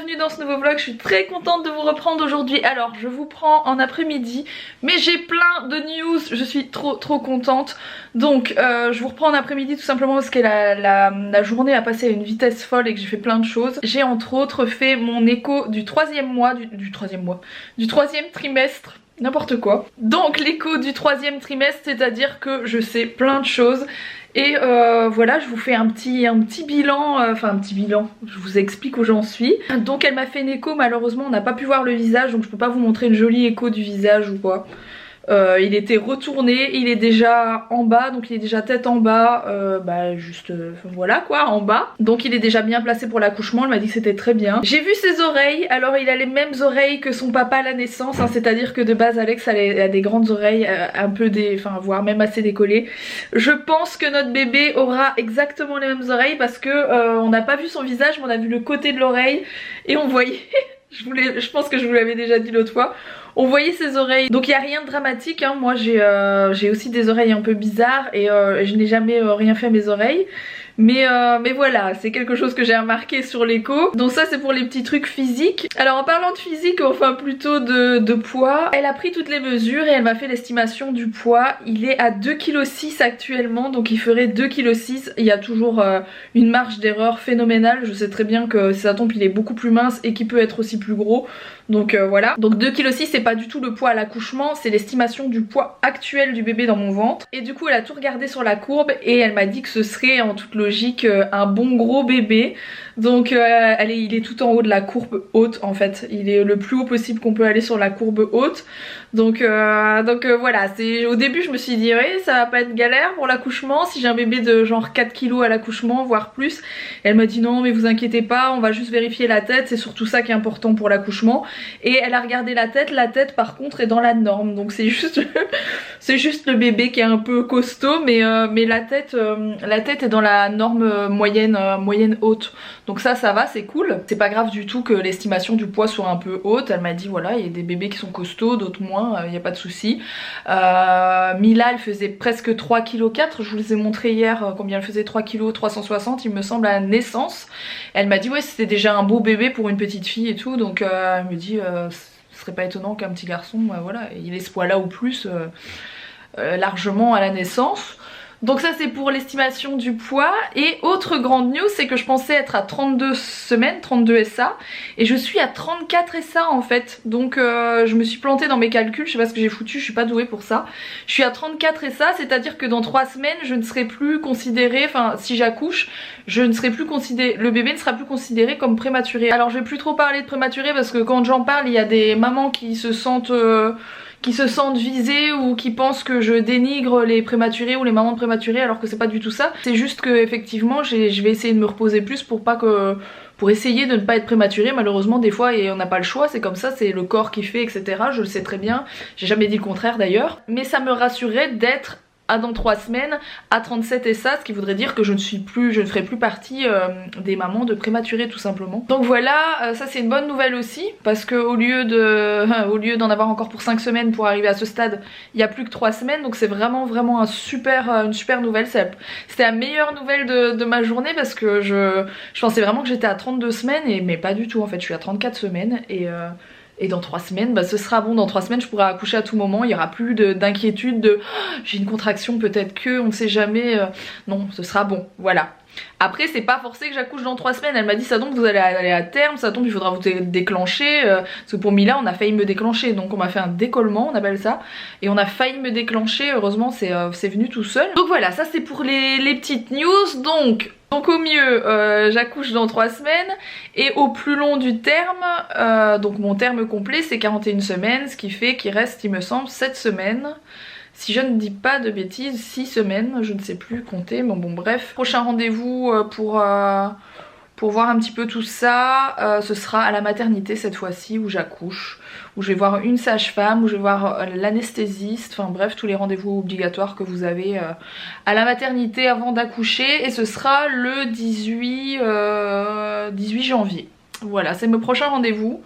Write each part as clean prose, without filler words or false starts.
bienvenue dans ce nouveau vlog, je suis très contente de vous reprendre aujourd'hui. Alors je vous prends en après-midi, mais j'ai plein de news, je suis trop contente. Donc je vous reprends en après-midi tout simplement parce que la journée a passé à une vitesse folle et que j'ai fait plein de choses. J'ai entre autres fait mon écho du troisième trimestre. N'importe quoi. Donc l'écho du troisième trimestre, c'est-à-dire que je sais plein de choses. Et voilà, je vous fais un petit bilan, enfin un petit bilan, je vous explique où j'en suis. Donc elle m'a fait une écho, malheureusement on n'a pas pu voir le visage, donc je peux pas vous montrer une jolie écho du visage ou quoi. Il était retourné, il est déjà en bas, donc il est déjà tête en bas, voilà quoi, en bas. Donc il est déjà bien placé pour l'accouchement, elle m'a dit que c'était très bien. J'ai vu ses oreilles, alors il a les mêmes oreilles que son papa à la naissance, hein, c'est-à-dire que de base Alex a des grandes oreilles, voire même assez décollées. Je pense que notre bébé aura exactement les mêmes oreilles parce que on n'a pas vu son visage, mais on a vu le côté de l'oreille et on voyait... Je pense que je vous l'avais déjà dit l'autre fois. On voyait ses oreilles. Donc il n'y a rien de dramatique, hein. Moi j'ai aussi des oreilles un peu bizarres et je n'ai jamais rien fait à mes oreilles. Mais voilà, c'est quelque chose que j'ai remarqué sur l'écho. Donc ça c'est pour les petits trucs physiques. Alors en parlant de physique, enfin plutôt de poids, elle a pris toutes les mesures et elle m'a fait l'estimation du poids. Il est à 2,6 kg actuellement, donc il ferait 2,6 kg. Il y a toujours une marge d'erreur phénoménale. Je sais très bien que si ça tombe il est beaucoup plus mince et qu'il peut être aussi plus gros. Donc voilà. Donc 2,6 kg c'est pas du tout le poids à l'accouchement, c'est l'estimation du poids actuel du bébé dans mon ventre. Et du coup elle a tout regardé sur la courbe et elle m'a dit que ce serait en toute logique un bon gros bébé. Donc il est tout en haut de la courbe haute en fait. Il est le plus haut possible qu'on peut aller sur la courbe haute. Donc voilà, au début je me suis dit ouais, ça va pas être galère pour l'accouchement si j'ai un bébé de genre 4 kg à l'accouchement voire plus. Elle m'a dit non mais vous inquiétez pas, on va juste vérifier la tête, c'est surtout ça qui est important pour l'accouchement. Et elle a regardé la tête par contre est dans la norme. Donc c'est juste c'est juste le bébé qui est un peu costaud mais la tête est dans la norme moyenne haute. Donc ça va, c'est cool. C'est pas grave du tout que l'estimation du poids soit un peu haute. Elle m'a dit voilà, il y a des bébés qui sont costauds, d'autres moins, il n'y a pas de souci. Mila elle faisait presque 3,4 kg. Je vous les ai montré hier combien elle faisait, 3,360 kg il me semble à la naissance. Elle m'a dit ouais c'était déjà un beau bébé pour une petite fille et tout. Donc elle me dit ce serait pas étonnant qu'un petit garçon voilà, il ait ce poids là ou plus largement à la naissance. Donc ça c'est pour l'estimation du poids. Et autre grande news, c'est que je pensais être à 32 semaines, 32 SA, et je suis à 34 SA en fait. Donc je me suis plantée dans mes calculs, je sais pas ce que j'ai foutu, je suis pas douée pour ça. Je suis à 34 SA, c'est-à-dire que dans 3 semaines je ne serai plus considérée, enfin si j'accouche, je ne serai plus considérée, le bébé ne sera plus considéré comme prématuré. Alors je vais plus trop parler de prématuré parce que quand j'en parle il y a des mamans qui se sentent visées ou qui pensent que je dénigre les prématurés ou les mamans de prématurés alors que c'est pas du tout ça. C'est juste que effectivement je vais essayer de me reposer plus pour essayer de ne pas être prématurée. Malheureusement des fois et on n'a pas le choix, c'est comme ça, c'est le corps qui fait etc. Je le sais très bien, j'ai jamais dit le contraire d'ailleurs. Mais ça me rassurait d'être dans 3 semaines à 37 SA, ce qui voudrait dire que je ne ferai plus partie des mamans de prématurés tout simplement. Donc voilà, ça c'est une bonne nouvelle aussi parce que au lieu d'en avoir encore pour 5 semaines pour arriver à ce stade, il n'y a plus que 3 semaines, donc c'est vraiment une super nouvelle. C'était la meilleure nouvelle de ma journée parce que je pensais vraiment que j'étais à 32 semaines mais pas du tout en fait, je suis à 34 semaines et dans 3 semaines, ce sera bon, dans 3 semaines je pourrai accoucher à tout moment, il n'y aura plus d'inquiétude de j'ai une contraction peut-être que, on ne sait jamais, non ce sera bon, voilà. Après c'est pas forcé que j'accouche dans 3 semaines, elle m'a dit ça tombe vous allez aller à terme, ça tombe il faudra vous déclencher, parce que pour Mila on a failli me déclencher, donc on m'a fait un décollement on appelle ça, et on a failli me déclencher, heureusement c'est venu tout seul. Donc voilà, ça c'est pour les petites news. Donc au mieux j'accouche dans 3 semaines et au plus long du terme, donc mon terme complet c'est 41 semaines, ce qui fait qu'il reste il me semble 7 semaines. Si je ne dis pas de bêtises, 6 semaines, je ne sais plus compter, mais bon bref. Prochain rendez-vous pour voir un petit peu tout ça, ce sera à la maternité cette fois-ci où j'accouche, où je vais voir une sage-femme, où je vais voir l'anesthésiste, enfin bref tous les rendez-vous obligatoires que vous avez à la maternité avant d'accoucher, et ce sera le 18 janvier. Voilà, c'est mon prochain rendez-vous.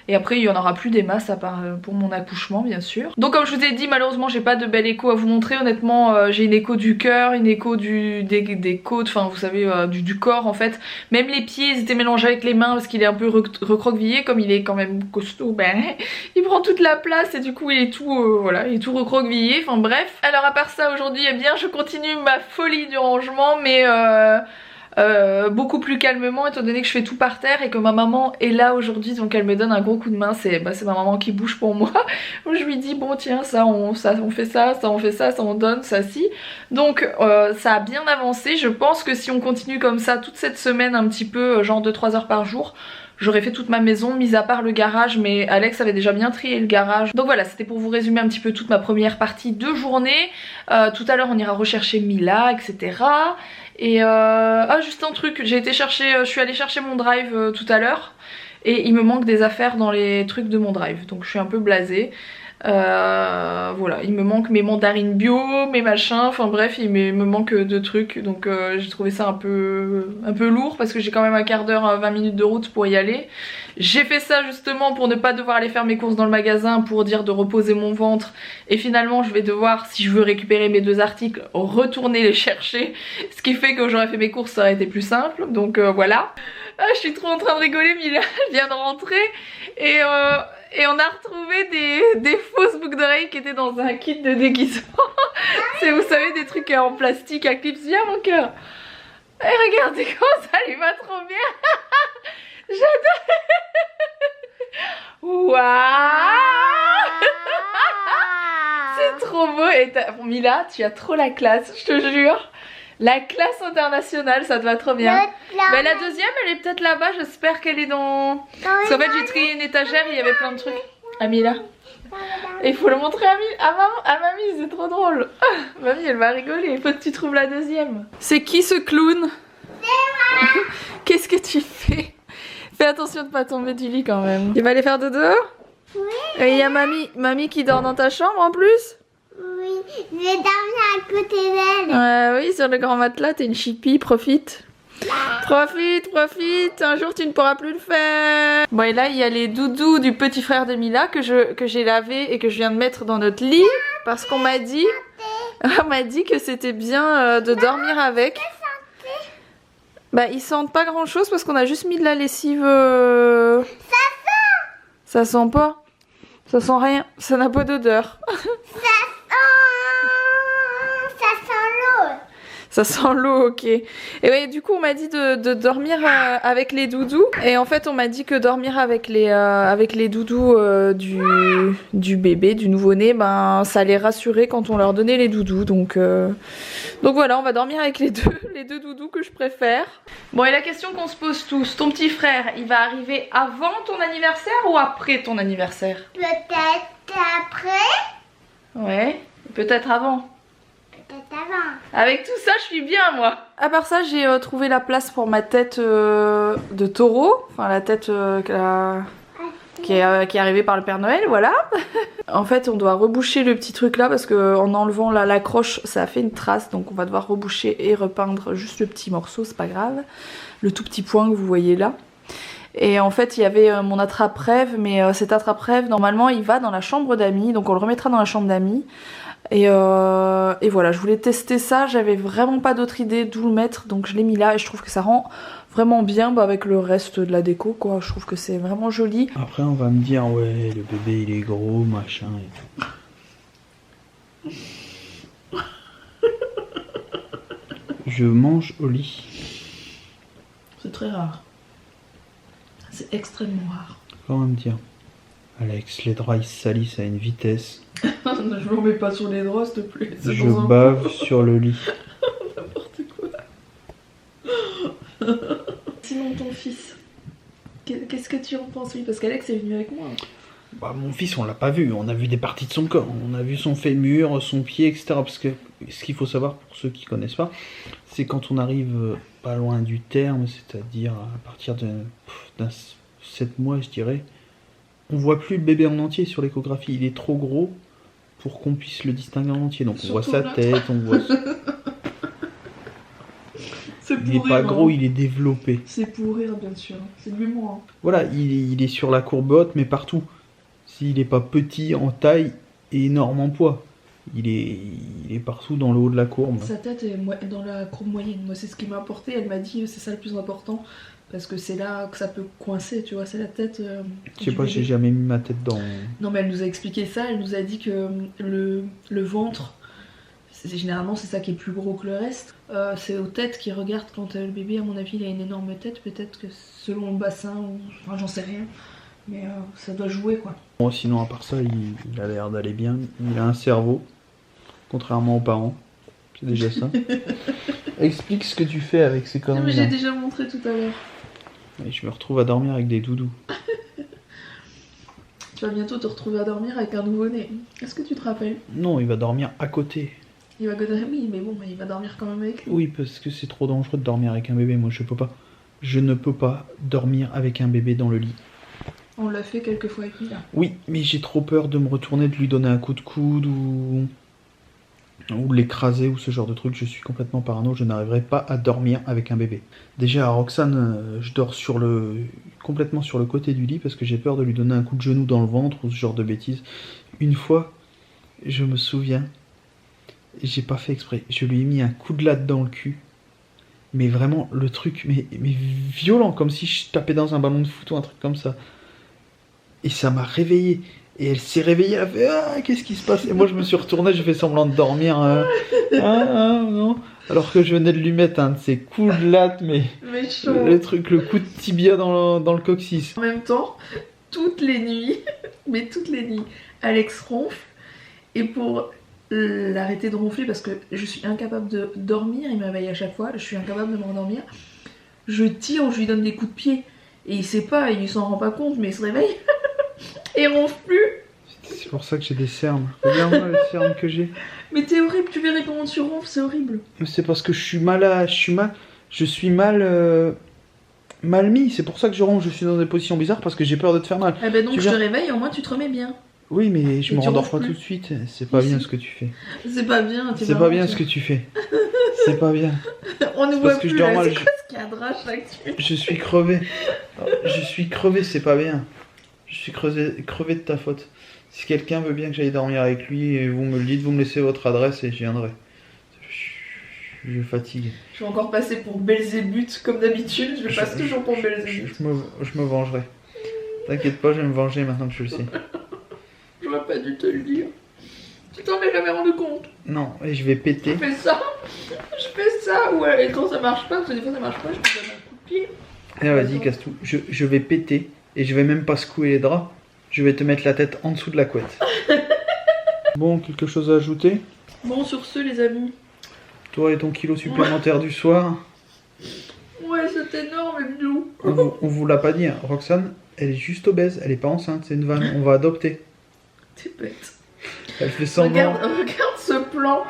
Et après il y en aura plus des masses à part pour mon accouchement bien sûr. Donc comme je vous ai dit, malheureusement j'ai pas de belle écho à vous montrer. Honnêtement j'ai une écho du cœur, une écho des côtes, enfin vous savez du corps en fait. Même les pieds ils étaient mélangés avec les mains parce qu'il est un peu recroquevillé. Comme il est quand même costaud, ben il prend toute la place et du coup il est tout voilà, il est tout recroquevillé, enfin bref. Alors à part ça aujourd'hui, eh bien je continue ma folie du rangement, mais beaucoup plus calmement étant donné que je fais tout par terre et que ma maman est là aujourd'hui, donc elle me donne un gros coup de main. C'est ma maman qui bouge pour moi. Je lui dis bon tiens ça on fait ça, ça on fait ça, ça on donne, ça si. Donc ça a bien avancé. Je pense que si on continue comme ça toute cette semaine, un petit peu genre 2-3 heures par jour, j'aurais fait toute ma maison, mis à part le garage, mais Alex avait déjà bien trié le garage. Donc voilà, c'était pour vous résumer un petit peu toute ma première partie de journée. Tout à l'heure on ira rechercher Mila, etc. Et juste un truc, je suis allée chercher mon drive tout à l'heure. Et il me manque des affaires dans les trucs de mon drive, donc je suis un peu blasée. Voilà, il me manque mes mandarines bio, mes machins, enfin bref il me manque de trucs, donc j'ai trouvé ça un peu lourd parce que j'ai quand même un quart d'heure, 20 minutes de route pour y aller. J'ai fait ça justement pour ne pas devoir aller faire mes courses dans le magasin, pour dire de reposer mon ventre, et finalement je vais devoir, si je veux récupérer mes 2 articles, retourner les chercher, ce qui fait que j'aurais fait mes courses, ça aurait été plus simple, donc voilà. Ah, je suis trop en train de rigoler, Mila vient de rentrer et on a retrouvé des fausses boucles d'oreilles qui étaient dans un kit de déguisement. C'est, vous savez, des trucs en plastique à clips. Viens mon cœur. Et regardez comment ça lui va trop bien. J'adore. Waouh. C'est trop beau. Et Mila, tu as trop la classe, je te jure. La classe internationale, ça te va trop bien. Mais la deuxième, elle est peut-être là-bas, j'espère qu'elle est dans... Parce qu'en fait, j'ai trié une étagère, il y avait plein de trucs. Amila. Et il faut le montrer à mamie, c'est trop drôle. Mamie, elle va rigoler, il faut que tu trouves la deuxième. C'est qui ce clown? Qu'est-ce que tu fais? Fais attention de pas tomber du lit quand même. Tu vas aller faire dodo? Oui. Et il y a mamie qui dort dans ta chambre en plus? Oui, je vais dormir à côté d'elle. Oui, sur le grand matelas, t'es une chipie, profite. Profite, un jour tu ne pourras plus le faire. Bon, et là il y a les doudous du petit frère de Mila que j'ai lavé et que je viens de mettre dans notre lit parce qu'on m'a dit que c'était bien de dormir avec. Bah ils sentent pas grand chose parce qu'on a juste mis de la lessive. Ça sent pas. Ça sent rien, ça n'a pas d'odeur. Ça sent l'eau, ok. Et ouais, du coup on m'a dit de dormir avec les doudous. Et en fait on m'a dit que dormir avec les doudous du bébé, du nouveau-né, ben ça les rassurait quand on leur donnait les doudous. Donc voilà, on va dormir avec les deux doudous que je préfère. Bon, et la question qu'on se pose tous, ton petit frère, il va arriver avant ton anniversaire ou après ton anniversaire? Peut-être après. Ouais, peut-être avant. Avec tout ça, je suis bien, moi. À part ça, j'ai trouvé la place pour ma tête de taureau. Enfin, la tête qui est arrivée par le Père Noël, voilà. En fait, on doit reboucher le petit truc là parce qu'en enlevant l'accroche, ça a fait une trace. Donc on va devoir reboucher et repeindre juste le petit morceau, c'est pas grave. Le tout petit point que vous voyez là. Et en fait, il y avait mon attrape-rêve, mais cet attrape-rêve, normalement, il va dans la chambre d'amis. Donc on le remettra dans la chambre d'amis. Et voilà, je voulais tester ça, j'avais vraiment pas d'autre idée d'où le mettre, donc je l'ai mis là et je trouve que ça rend vraiment bien avec le reste de la déco, quoi. Je trouve que c'est vraiment joli. Après on va me dire ouais le bébé il est gros machin et tout. Je mange au lit. C'est très rare. C'est extrêmement rare. Comment me dire Alex, les draps ils se salissent à une vitesse. Je me remets pas sur les draps s'il te plaît. Je bave sur le lit. N'importe quoi. Sinon ton fils, qu'est-ce que tu en penses? Oui, parce qu'Alex est venu avec moi. Bah mon fils on l'a pas vu, on a vu des parties de son corps. On a vu son fémur, son pied, etc. Parce que ce qu'il faut savoir pour ceux qui connaissent pas, c'est quand on arrive pas loin du terme, c'est-à-dire à partir d'un 7 mois je dirais, on voit plus le bébé en entier sur l'échographie, il est trop gros pour qu'on puisse le distinguer en entier. Donc on voit sa tête, on voit... C'est Il est pas gros, il est développé. C'est pour rire, bien sûr. C'est de l'humour. Hein. Voilà, il est sur la courbe haute, mais partout. S'il est pas petit en taille et énorme en poids. Il est partout dans le haut de la courbe. Sa tête est dans la courbe moyenne. Moi, c'est ce qui m'a apporté. Elle m'a dit c'est ça le plus important. Parce que c'est là que ça peut coincer, tu vois. C'est la tête. Je sais pas, j'ai jamais mis ma tête dans. Non, mais elle nous a expliqué ça. Elle nous a dit que le ventre, généralement, c'est ça qui est plus gros que le reste. C'est aux têtes qui regardent quand le bébé, à mon avis, il a une énorme tête. Peut-être que selon le bassin, ou... enfin, j'en sais rien. Mais ça doit jouer, quoi. Bon, sinon, à part ça, il a l'air d'aller bien. Il a un cerveau. Contrairement aux parents. C'est déjà ça. Explique ce que tu fais avec ces conneries. Non, mais j'ai déjà montré tout à l'heure. Et je me retrouve à dormir avec des doudous. Tu vas bientôt te retrouver à dormir avec un nouveau-né. Est-ce que tu te rappelles? Non, il va dormir à côté. Il va dormir, oui, mais bon, il va dormir quand même avec lui. Oui, parce que c'est trop dangereux de dormir avec un bébé. Moi, je peux pas. Je ne peux pas dormir avec un bébé dans le lit. On l'a fait quelques fois avec Mila. Oui, mais j'ai trop peur de me retourner, de lui donner un coup de coude ou de l'écraser ou ce genre de truc. Je suis complètement parano, je n'arriverai pas à dormir avec un bébé. Déjà à Roxane, je dors complètement sur le côté du lit parce que j'ai peur de lui donner un coup de genou dans le ventre ou ce genre de bêtises. Une fois, je me souviens, j'ai pas fait exprès, je lui ai mis un coup de latte dans le cul. Mais vraiment le truc, mais violent, comme si je tapais dans un ballon de foot ou un truc comme ça. Et ça m'a réveillé. Et elle s'est réveillée, elle a fait ah, qu'est-ce qui se passe? Et moi je me suis retourné, j'ai fait semblant de dormir. Non. Alors que je venais de lui mettre un de ces coups de latte, mais méchant. Le coup de tibia dans le coccyx. En même temps, toutes les nuits, Alex ronfle. Et pour l'arrêter de ronfler, parce que je suis incapable de dormir, il me réveille à chaque fois, je suis incapable de me rendormir, je tire ou je lui donne des coups de pied. Et il sait pas, il s'en rend pas compte, mais il se réveille. Et ronfle plus. C'est pour ça que j'ai des cernes. Regarde-moi les cernes que j'ai. Mais t'es horrible, tu verrais comment tu ronfles, c'est horrible. C'est parce que je suis mal mis. C'est pour ça que je ronfle. Je suis dans des positions bizarres parce que j'ai peur de te faire mal. Ah ben donc je te réveille, au moins tu te remets bien. Oui, mais je me rendors pas tout de suite. C'est pas bien ce que tu fais. C'est pas bien. C'est pas bien ce que tu fais. C'est pas bien. On ne voit plus. Je dors mal. C'est quoi ce cadrage là-dessus? Je suis crevé. Je suis crevé, c'est pas bien. Je suis crevé de ta faute. Si quelqu'un veut bien que j'aille dormir avec lui, vous me le dites, vous me laissez votre adresse et je viendrai. Je fatigue. Je vais encore passer pour Belzébuth comme d'habitude. Je passe toujours pour Belzébuth. Je me vengerai. T'inquiète pas, je vais me venger maintenant que je le sais. J'aurais pas dû te le dire. Tu t'en es jamais rendu compte. Non, et je vais péter. Je fais ça, ouais, et quand ça marche pas, parce que des fois ça marche pas, je te donne un coup de pied. Eh, vas-y, casse tout. Je vais péter et je vais même pas secouer les draps. Je vais te mettre la tête en dessous de la couette. Bon, quelque chose à ajouter? Bon, sur ce, les amis. Toi et ton kilo supplémentaire du soir. Ouais, c'est énorme, et nous. On vous l'a pas dit, hein. Roxane, elle est juste obèse, elle est pas enceinte, c'est une vanne, on va adopter. T'es bête. Elle fait semblant. Regarde ce plan,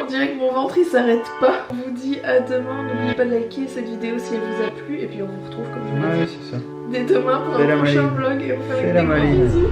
on dirait que mon ventre il s'arrête pas. On vous dit à demain, n'oubliez pas de liker cette vidéo si elle vous a plu, et puis on vous retrouve comme je vous l'ai dit Ouais, c'est ça. dès demain pour un prochain vlog, et on fait des gros bisous.